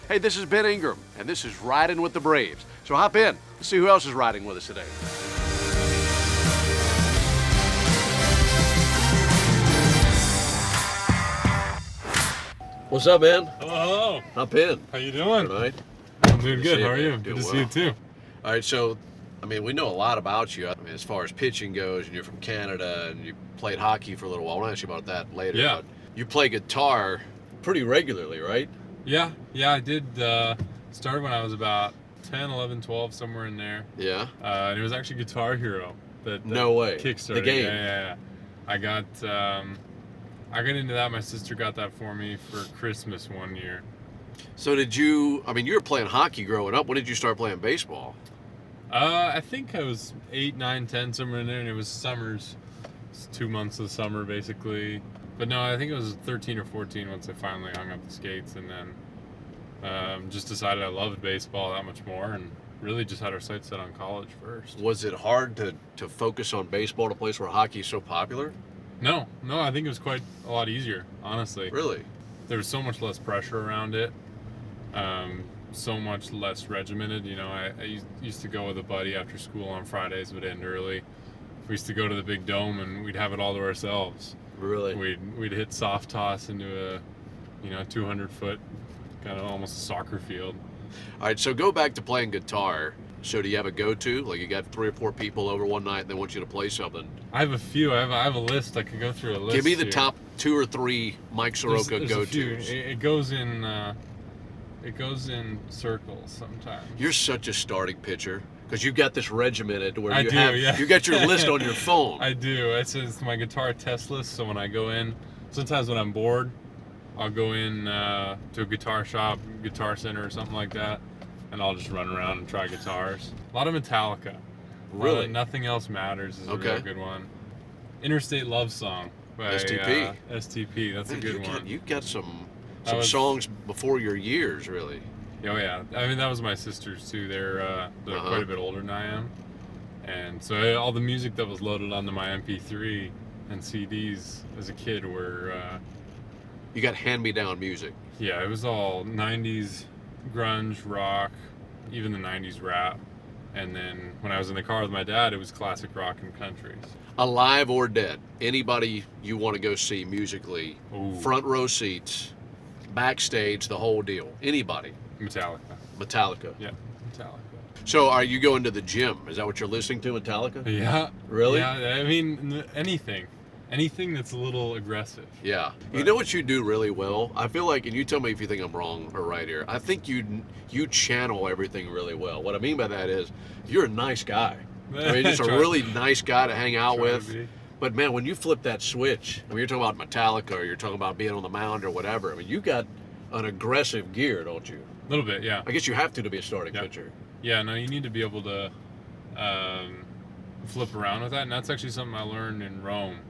Hey, this is Ben Ingram, and this is Riding with the Braves. So hop in. Let's see who else is riding with us today. What's up, man? Hello. Hop in. How you doing? All right. I'm doing good. How are you? Doing Good to well. see you too. All right, so, we know a lot about you. As far as pitching goes, and you're from Canada, and you played hockey for a little while. We'll ask you about that later. Yeah. But you play guitar pretty regularly, right? Yeah, I did start when I was about 10, 11, 12, somewhere in there. Yeah. And it was actually Guitar Hero that No way. kickstarted. The game. Yeah. I got into that. My sister got that for me for Christmas one year. So did you, you were playing hockey growing up. When did you start playing baseball? I think I was 8, 9, 10, somewhere in there, and it was summers. It's 2 months of summer, basically. But no, I think it was 13 or 14 once I finally hung up the skates, and then just decided I loved baseball that much more, and really just had our sights set on college first. Was it hard to focus on baseball in a place where hockey is so popular? No, I think it was quite a lot easier, honestly. Really? There was so much less pressure around it, so much less regimented. I used to go with a buddy after school on Fridays, would end early. We used to go to the big dome, and we'd have it all to ourselves. Really? We'd hit soft toss into a 200-foot, kind of almost a soccer field. All right, so go back to playing guitar. So do you have a go-to? Like you got 3 or 4 people over one night and they want you to play something? I have a few. I have a list. I could go through a list. Give me the here. top 2 or 3 Mike Soroka There's a few. go-tos. It goes in circles sometimes. You're such a starting pitcher because you've got this regimented where yeah. you got your list on your phone. I do. It's my guitar test list. So when I go in, sometimes when I'm bored, I'll go in to a guitar shop, Guitar Center or something like that, and I'll just run around and try guitars. A lot of Metallica. Really? Nothing Else Matters is a real good one. Interstate Love Song by STP. STP. That's a good one. You got some songs before your years, really. Oh yeah, that was my sisters too. They're quite a bit older than I am, and so all the music that was loaded onto my MP3 and CDs as a kid were. You got hand-me-down music. Yeah, it was all '90s grunge, rock, even the '90s rap, and then when I was in the car with my dad, it was classic rock and countries. Alive or dead, anybody you want to go see musically, front row seats, backstage, the whole deal. Anybody. Metallica. Yeah, Metallica. So are you going to the gym? Is that what you're listening to, Metallica? Yeah. Really? Yeah, anything that's a little aggressive. Yeah. You know what you do really well? I feel like, and you tell me if you think I'm wrong or right here, I think you channel everything really well. What I mean by that is you're a nice guy. Just a really nice guy to hang out with. But man, when you flip that switch, when you're talking about Metallica or you're talking about being on the mound or whatever, you got an aggressive gear, don't you? A little bit, yeah. I guess you have to be a starting pitcher. Yeah, no, you need to be able to flip around with that, and that's actually something I learned in Rome.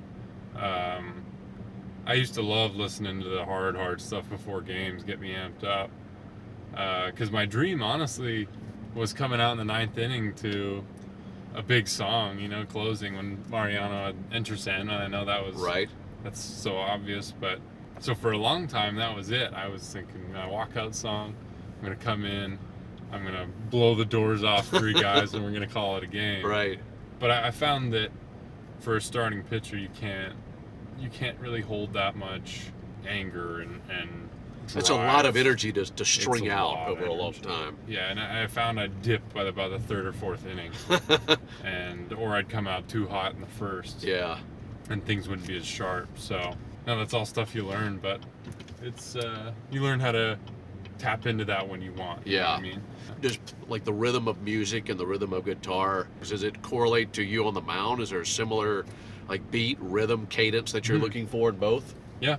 I used to love listening to the hard stuff before games, get me amped up. Because my dream, honestly, was coming out in the 9th inning to a big song, closing when Mariano had Enter Sandman. I know that was right. That's so obvious, but so for a long time that was it. I was thinking my walkout song. I'm gonna come in, I'm gonna blow the doors off 3 guys, and we're gonna call it a game. Right. But I found that for a starting pitcher, you can't really hold that much anger and it's a lot of energy to string out over a long time. Yeah, and I found I'd dip by about the 3rd or 4th inning, or I'd come out too hot in the first. Yeah. And things wouldn't be as sharp. So, no, that's all stuff you learn, but it's you learn how to tap into that when you want. You know what I mean? Just like the rhythm of music and the rhythm of guitar, does it correlate to you on the mound? Is there a similar beat, rhythm, cadence that you're looking for in both? Yeah,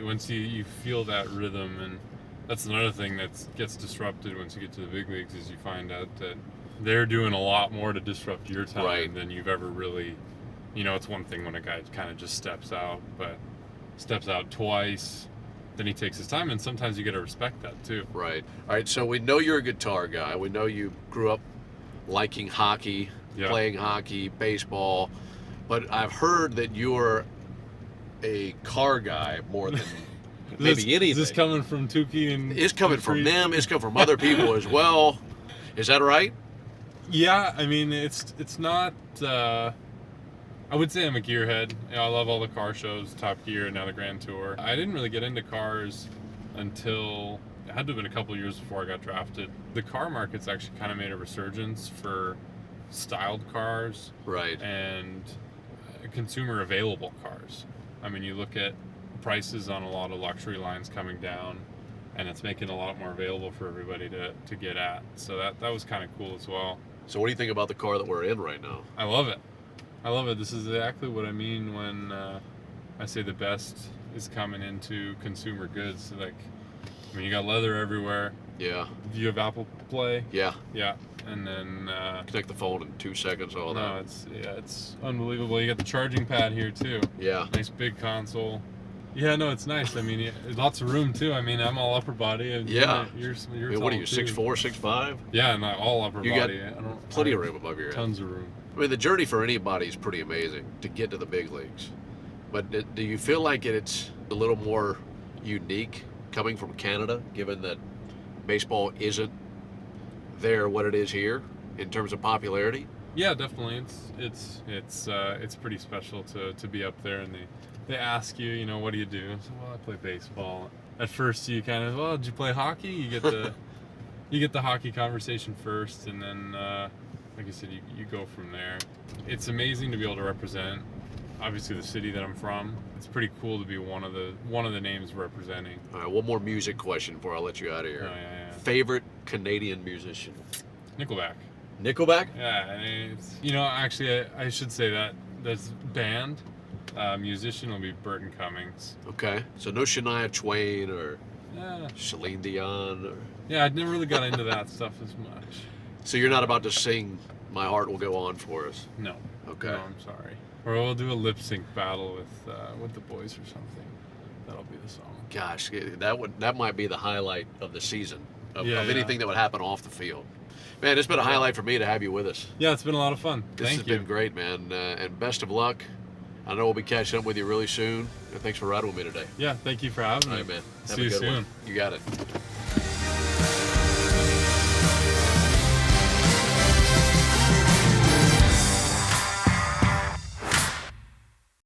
once you feel that rhythm, and that's another thing that gets disrupted once you get to the big leagues, is you find out that they're doing a lot more to disrupt your time than you've ever really. It's one thing when a guy kind of just steps out, but steps out twice, then he takes his time, and sometimes you got to respect that too. Right. All right, so we know you're a guitar guy. We know you grew up liking hockey, playing hockey, baseball, but I've heard that you're a car guy more than maybe anything. Is this coming from Tukey and? It's coming from them. It's coming from other people as well. Is that right? Yeah, I mean it's not. I would say I'm a gearhead. You know, I love all the car shows, Top Gear, and now the Grand Tour. I didn't really get into cars until it had to have been a couple years before I got drafted. The car market's actually kind of made a resurgence for styled cars, right, and consumer available cars. I mean, you look at prices on a lot of luxury lines coming down, and it's making a lot more available for everybody to get at. So that was kind of cool as well. So what do you think about the car that we're in right now? I love it. I love it. This is exactly what I mean when I say the best is coming into consumer goods. Like, I mean, you got leather everywhere. Yeah. Do you have Apple Play? Yeah. Yeah. And then connect the phone in 2 seconds. All that. It's unbelievable. You got the charging pad here too. Yeah. Nice big console. Yeah, no, it's nice. I mean, lots of room too. I mean, I'm all upper body. And yeah. You're I mean, what are you, 6'4", 6'5"? Yeah, not all upper you body. You got plenty of room above your head. Tons of room. I mean, the journey for anybody is pretty amazing to get to the big leagues. But do you feel like it's a little more unique coming from Canada, given that baseball isn't there what it is here in terms of popularity? Yeah, definitely. It's pretty special to be up there, and they ask you, you know, what do you do? So, well, I play baseball. At first, you kind of, well, did you play hockey? You get the you get the hockey conversation first, and then, like I said, you go from there. It's amazing to be able to represent, obviously, the city that I'm from. It's pretty cool to be one of the names representing. All right, one more music question before I let you out of here. Oh, yeah. Favorite Canadian musician? Nickelback. Nickelback? Yeah, I mean, it's, you know, actually, I should say that this band. Musician will be Burton Cummings. Okay, so no Shania Twain or Yeah. Celine Dion? Or... Yeah, I'd never really got into that stuff as much. So you're not about to sing "My Heart Will Go On" for us? No. Okay. No, I'm sorry. Or we'll do a lip sync battle with the boys or something. That'll be the song. Gosh, that might be the highlight of the season of anything that would happen off the field. Man, it's been a highlight for me to have you with us. Yeah, it's been a lot of fun. This has been great, man, and best of luck. I know we'll be catching up with you really soon. And thanks for riding with me today. Yeah, thank you for having me. All right, man. Have See a you good soon. one. You got it.